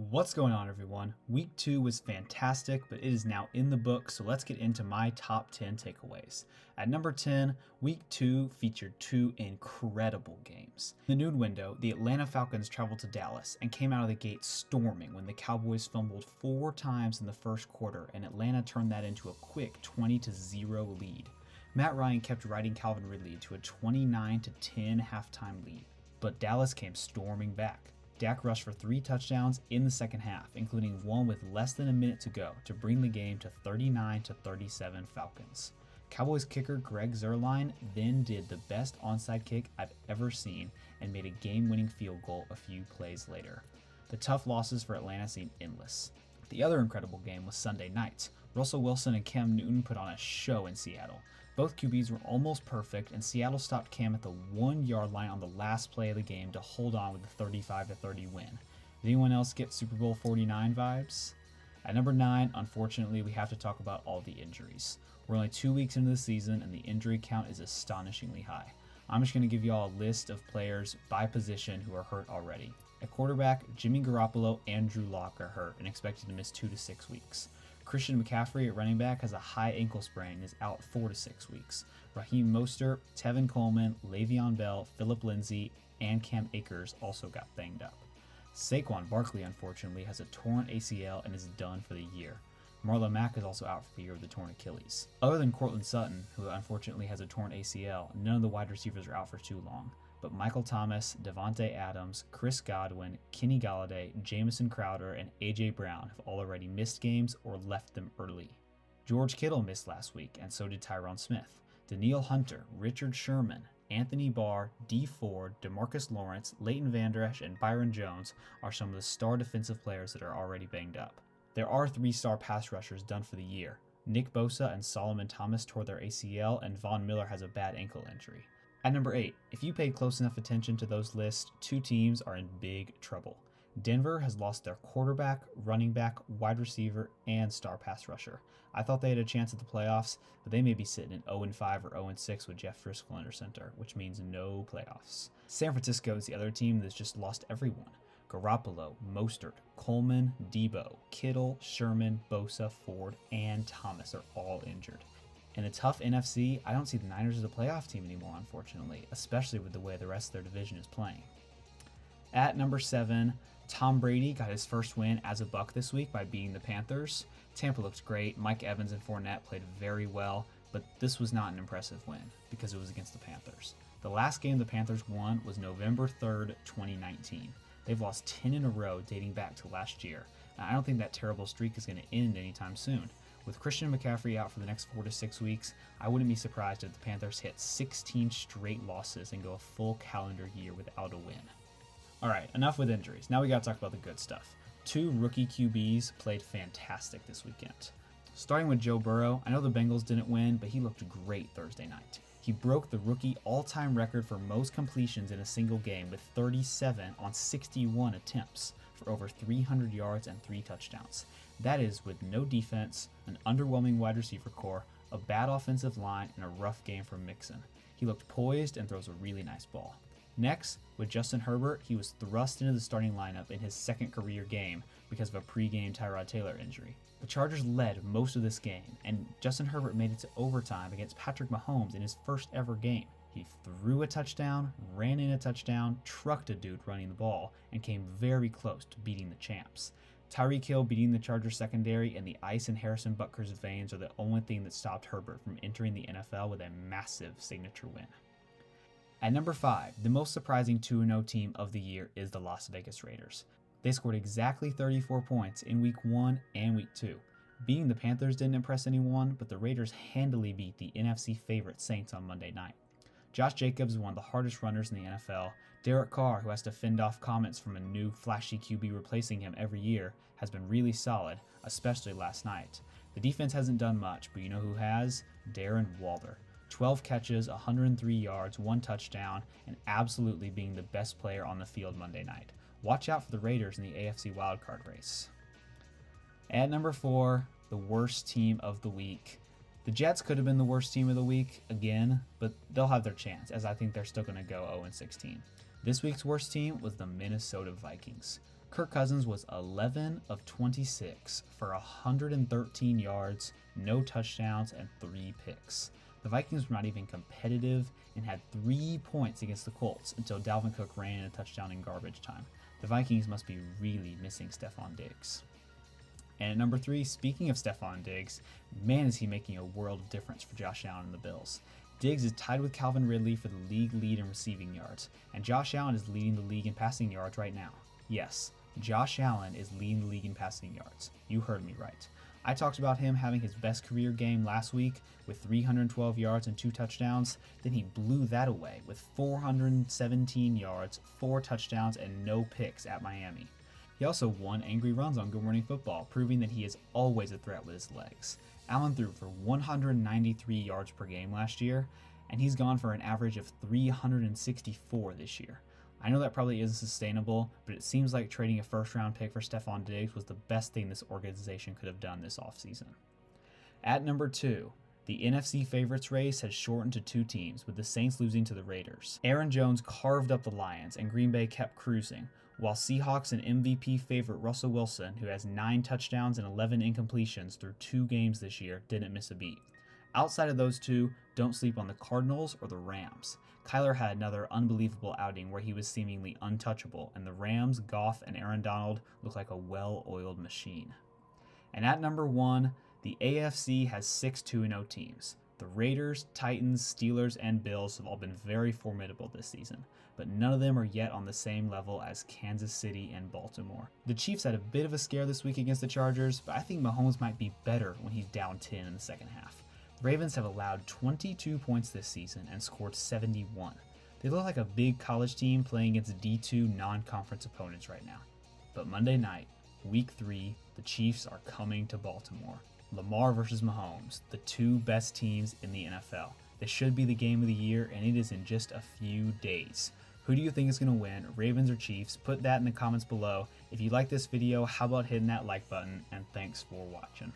What's going on, everyone? Week 2 was fantastic, but it is now in the book, so let's get into my top 10 takeaways. At number 10, Week 2 featured two incredible games. In the noon window, the Atlanta Falcons traveled to Dallas and came out of the gate storming when the Cowboys fumbled 4 times in the first quarter, and Atlanta turned that into a quick 20-0 lead. Matt Ryan kept riding Calvin Ridley to a 29-10 halftime lead, but Dallas came storming back. Dak rushed for 3 touchdowns in the second half, including one with less than a minute to go to bring the game to 39-37 Falcons. Cowboys kicker Greg Zuerlein then did the best onside kick I've ever seen and made a game-winning field goal a few plays later. The tough losses for Atlanta seem endless. The other incredible game was Sunday night. Russell Wilson and Cam Newton put on a show in Seattle. Both QBs were almost perfect, and Seattle stopped Cam at the 1-yard line on the last play of the game to hold on with a 35-30 win. Did anyone else get Super Bowl 49 vibes? At number 9, unfortunately, we have to talk about all the injuries. We're only 2 weeks into the season, and the injury count is astonishingly high. I'm just going to give you all a list of players by position who are hurt already. At quarterback, Jimmy Garoppolo and Drew Lock are hurt and expected to miss 2 to 6 weeks. Christian McCaffrey at running back has a high ankle sprain and is out 4 to 6 weeks. Raheem Mostert, Tevin Coleman, Le'Veon Bell, Phillip Lindsay, and Cam Akers also got banged up. Saquon Barkley, unfortunately, has a torn ACL and is done for the year. Marlon Mack is also out for the year with a torn Achilles. Other than Courtland Sutton, who unfortunately has a torn ACL, none of the wide receivers are out for too long. But Michael Thomas, Devontae Adams, Chris Godwin, Kenny Galladay, Jamison Crowder, and A.J. Brown have all already missed games or left them early. George Kittle missed last week, and so did Tyron Smith. Danielle Hunter, Richard Sherman, Anthony Barr, Dee Ford, DeMarcus Lawrence, Leighton Vander Esch, and Byron Jones are some of the star defensive players that are already banged up. There are 3-star pass rushers done for the year. Nick Bosa and Solomon Thomas tore their ACL, and Von Miller has a bad ankle injury. At number 8, if you paid close enough attention to those lists, 2 teams are in big trouble. Denver has lost their quarterback, running back, wide receiver, and star pass rusher. I thought they had a chance at the playoffs, but they may be sitting at 0-5 or 0-6 with Jeff Driscoll under center, which means no playoffs. San Francisco is the other team that's just lost everyone. Garoppolo, Mostert, Coleman, Debo, Kittle, Sherman, Bosa, Ford, and Thomas are all injured. In a tough NFC, I don't see the Niners as a playoff team anymore, unfortunately, especially with the way the rest of their division is playing. At number 7, Tom Brady got his first win as a Buck this week by beating the Panthers. Tampa looked great. Mike Evans and Fournette played very well, but this was not an impressive win because it was against the Panthers. The last game the Panthers won was November 3rd, 2019. They've lost 10 in a row dating back to last year, and I don't think that terrible streak is going to end anytime soon. With Christian McCaffrey out for the next 4 to 6 weeks, I wouldn't be surprised if the Panthers hit 16 straight losses and go a full calendar year without a win. Alright, enough with injuries. Now we gotta talk about the good stuff. 2 rookie QBs played fantastic this weekend. Starting with Joe Burrow, I know the Bengals didn't win, but he looked great Thursday night. He broke the rookie all-time record for most completions in a single game with 37 on 61 attempts for over 300 yards and 3 touchdowns. That is with no defense, an underwhelming wide receiver core, a bad offensive line, and a rough game from Mixon. He looked poised and throws a really nice ball. Next, with Justin Herbert, he was thrust into the starting lineup in his second career game because of a pre-game Tyrod Taylor injury. The Chargers led most of this game, and Justin Herbert made it to overtime against Patrick Mahomes in his first ever game. He threw a touchdown, ran in a touchdown, trucked a dude running the ball, and came very close to beating the champs. Tyreek Hill beating the Chargers secondary and the ice in Harrison Butker's veins are the only thing that stopped Herbert from entering the NFL with a massive signature win. At number 5, the most surprising 2-0 team of the year is the Las Vegas Raiders. They scored exactly 34 points in Week 1 and Week 2. Beating the Panthers didn't impress anyone, but the Raiders handily beat the NFC favorite Saints on Monday night. Josh Jacobs is one of the hardest runners in the NFL. Derek Carr, who has to fend off comments from a new flashy QB replacing him every year, has been really solid, especially last night. The defense hasn't done much, but you know who has? Darren Waller. 12 catches, 103 yards, 1 touchdown, and absolutely being the best player on the field Monday night. Watch out for the Raiders in the AFC wildcard race. At number 4, the worst team of the week. The Jets could have been the worst team of the week again, but they'll have their chance, as I think they're still going to go 0-16. This week's worst team was the Minnesota Vikings. Kirk Cousins was 11 of 26 for 113 yards, no touchdowns, and 3 picks. The Vikings were not even competitive and had 3 points against the Colts until Dalvin Cook ran in a touchdown in garbage time. The Vikings must be really missing Stefon Diggs. And at number 3, speaking of Stefon Diggs, man is he making a world of difference for Josh Allen and the Bills. Diggs is tied with Calvin Ridley for the league lead in receiving yards, and Josh Allen is leading the league in passing yards right now. Yes, Josh Allen is leading the league in passing yards. You heard me right. I talked about him having his best career game last week with 312 yards and 2 touchdowns. Then he blew that away with 417 yards, 4 touchdowns, and no picks at Miami. He also won Angry Runs on Good Morning Football, proving that he is always a threat with his legs. Allen threw for 193 yards per game last year, and he's gone for an average of 364 this year. I know that probably isn't sustainable, but it seems like trading a first-round pick for Stefon Diggs was the best thing this organization could have done this offseason. At number 2, the NFC favorites race has shortened to 2 teams, with the Saints losing to the Raiders. Aaron Jones carved up the Lions, and Green Bay kept cruising, while Seahawks and MVP favorite Russell Wilson, who has 9 touchdowns and 11 incompletions through 2 games this year, didn't miss a beat. Outside of those 2, don't sleep on the Cardinals or the Rams. Kyler had another unbelievable outing where he was seemingly untouchable, and the Rams, Goff, and Aaron Donald look like a well-oiled machine. And at number 1, the AFC has 6 2-0 teams. The Raiders, Titans, Steelers, and Bills have all been very formidable this season, but none of them are yet on the same level as Kansas City and Baltimore. The Chiefs had a bit of a scare this week against the Chargers, but I think Mahomes might be better when he's down 10 in the second half. The Ravens have allowed 22 points this season and scored 71. They look like a big college team playing against D2 non-conference opponents right now. But Monday night, week 3, the Chiefs are coming to Baltimore. Lamar versus Mahomes, the 2 best teams in the NFL. This should be the game of the year, and it is in just a few days. Who do you think is going to win, Ravens or Chiefs? Put that in the comments below. If you like this video, how about hitting that like button, and thanks for watching.